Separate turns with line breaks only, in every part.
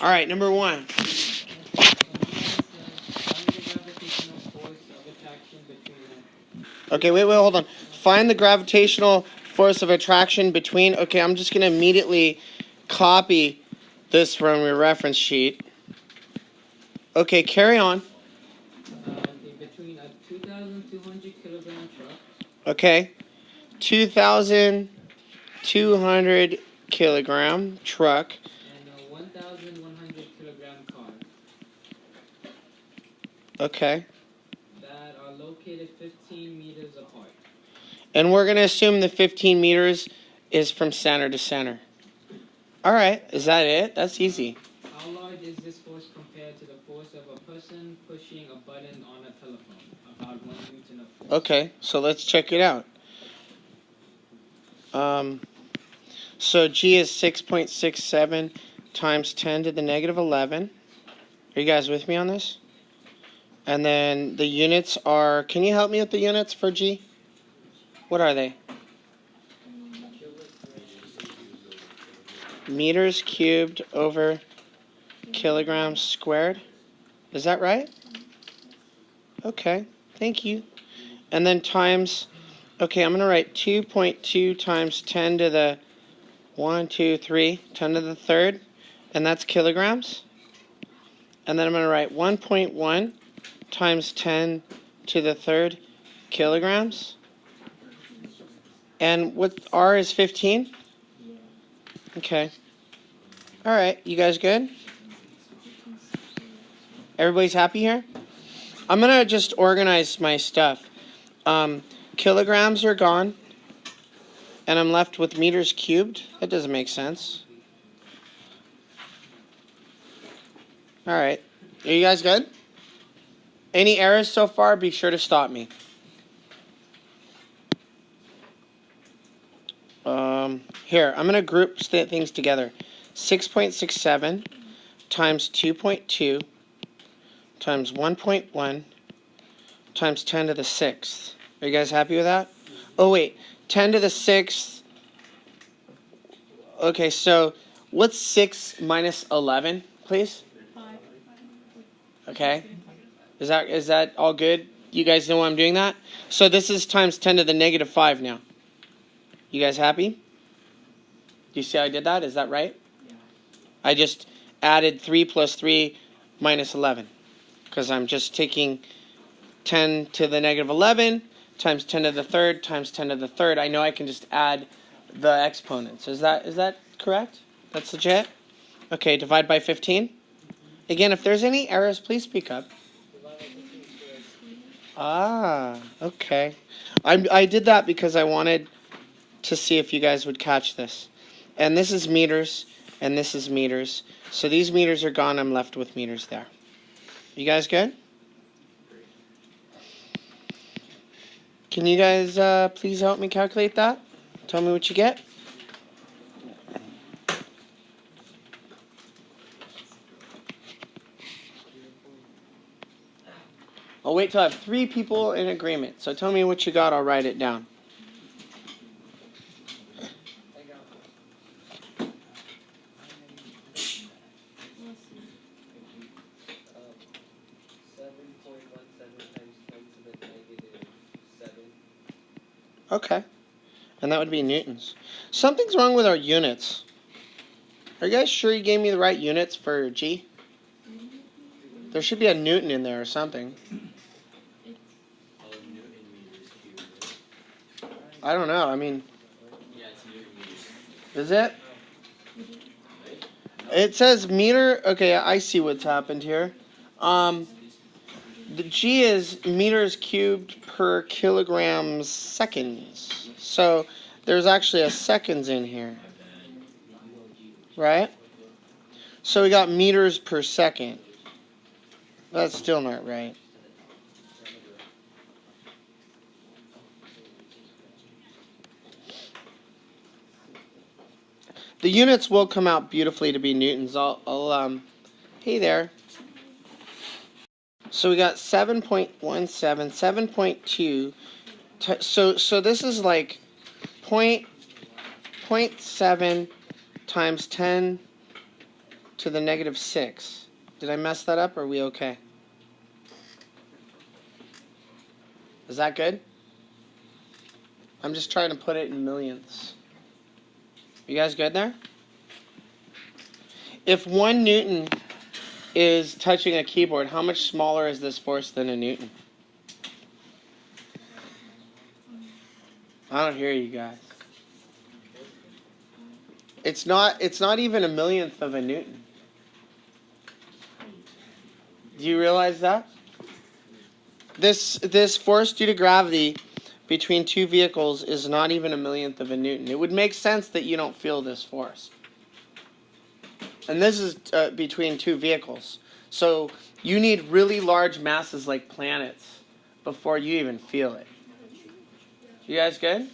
All right, number 1. Okay, wait, hold on. Find the gravitational force of attraction between... Okay, I'm just going to immediately copy this from your reference sheet. Okay, carry on.
Between a 2,200 kilogram truck.
Okay, 2,200 kilogram truck.
And a 1,100 kilogram car.
Okay.
That are located 15 meters apart.
And we're going to assume the 15 meters is from center to center. All right, is that it? That's easy.
How large is this force compared to the force of a person pushing a button on a telephone? About 1 Newton of force.
Okay, so let's check it out. So G is 6.67 times 10 to the negative 11. Are you guys with me on this? And then the units are... Can you help me with the units for G? What are they? Meters cubed over kilograms squared. Is that right? Okay, thank you. And then times... Okay, I'm going to write 2.2 times 10 to the 10 to the third. And that's kilograms. And then I'm going to write 1.1 times 10 to the third kilograms. And what R is 15? Okay. All right, you guys good? Everybody's happy here? I'm going to just organize my stuff. Kilograms are gone. And I'm left with meters cubed. That doesn't make sense. All right. Are you guys good? Any errors so far? Be sure to stop me. Here, I'm going to group things together. 6.67 times 2.2 times 1.1 times 10 to the 6th. Are you guys happy with that? Oh, wait. 10 to the 6th. Okay, so what's 6 minus 11, please?
5.
Okay. Is that all good? You guys know why I'm doing that? So this is times 10 to the negative 5 now. You guys happy? Do you see how I did that? Is that right?
Yeah.
I just added 3 plus 3 minus 11. Because I'm just taking 10 to the negative 11 times 10 to the third times 10 to the third. I know I can just add the exponents. Is that correct? That's legit? Okay, divide by 15. Again, if there's any errors, please speak up. Ah, okay. I did that because I wanted to see if you guys would catch this. And this is meters, and this is meters. So these meters are gone. I'm left with meters there. You guys good? Can you guys please help me calculate that? Tell me what you get. I'll wait till I have 3 people in agreement. So tell me what you got. I'll write it down. Okay. And that would be newtons. Something's wrong with our units. Are you guys sure you gave me the right units for G? There should be a newton in there or something. I don't know. I mean, is it? It says meter. Okay, I see what's happened here. The G is meters cubed per kilograms seconds. So there's actually a seconds in here. Right? So we got meters per second. That's still not right. The units will come out beautifully to be newtons. Hey there. So we got 7.17, 7.2. So this is like 0.7 times 10 to the negative 6. Did I mess that up, or are we okay? Is that good? I'm just trying to put it in millionths. You guys good there? If 1 Newton is touching a keyboard, how much smaller is this force than a Newton? I don't hear you guys. It's not even a millionth of a Newton. Do you realize that? This force due to gravity between two vehicles is not even a millionth of a Newton. It would make sense that you don't feel this force. And this is between two vehicles. So you need really large masses like planets before you even feel it. You guys good?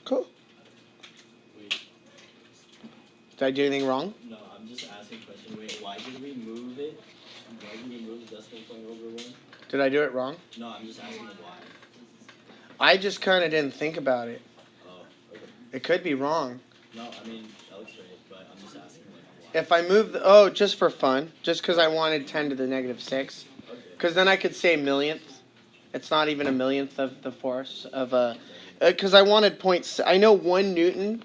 Cool. Did I do anything wrong?
No, I'm just asking a question. Wait, why did we move it? Why did we move the decimal point over 1?
Did I do it wrong?
No, I'm just asking why.
I just kind of didn't think about it.
Oh, okay.
It could be wrong.
No, I mean, that looks right, but I'm just asking why.
If I move just for fun, just because I wanted 10 to the negative 6.
Okay.
Because then I could say millionth. It's not even a millionth of the force of a... Because I wanted points... I know 1 Newton.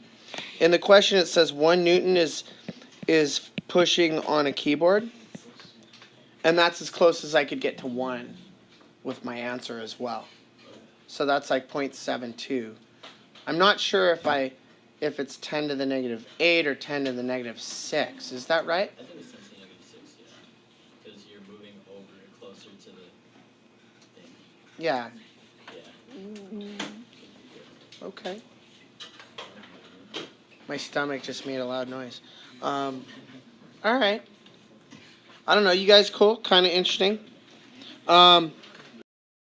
In the question it says 1 Newton is pushing on a keyboard. And that's as close as I could get to 1 with my answer as well. So that's like 0.72. I'm not sure if it's 10 to the negative 8 or 10 to the negative 6. Is that right?
I think it's 10 to the negative 6, yeah. Because you're moving over closer to the thing.
Yeah.
Yeah.
Okay. My stomach just made a loud noise. All right. I don't know. You guys cool? Kind of interesting.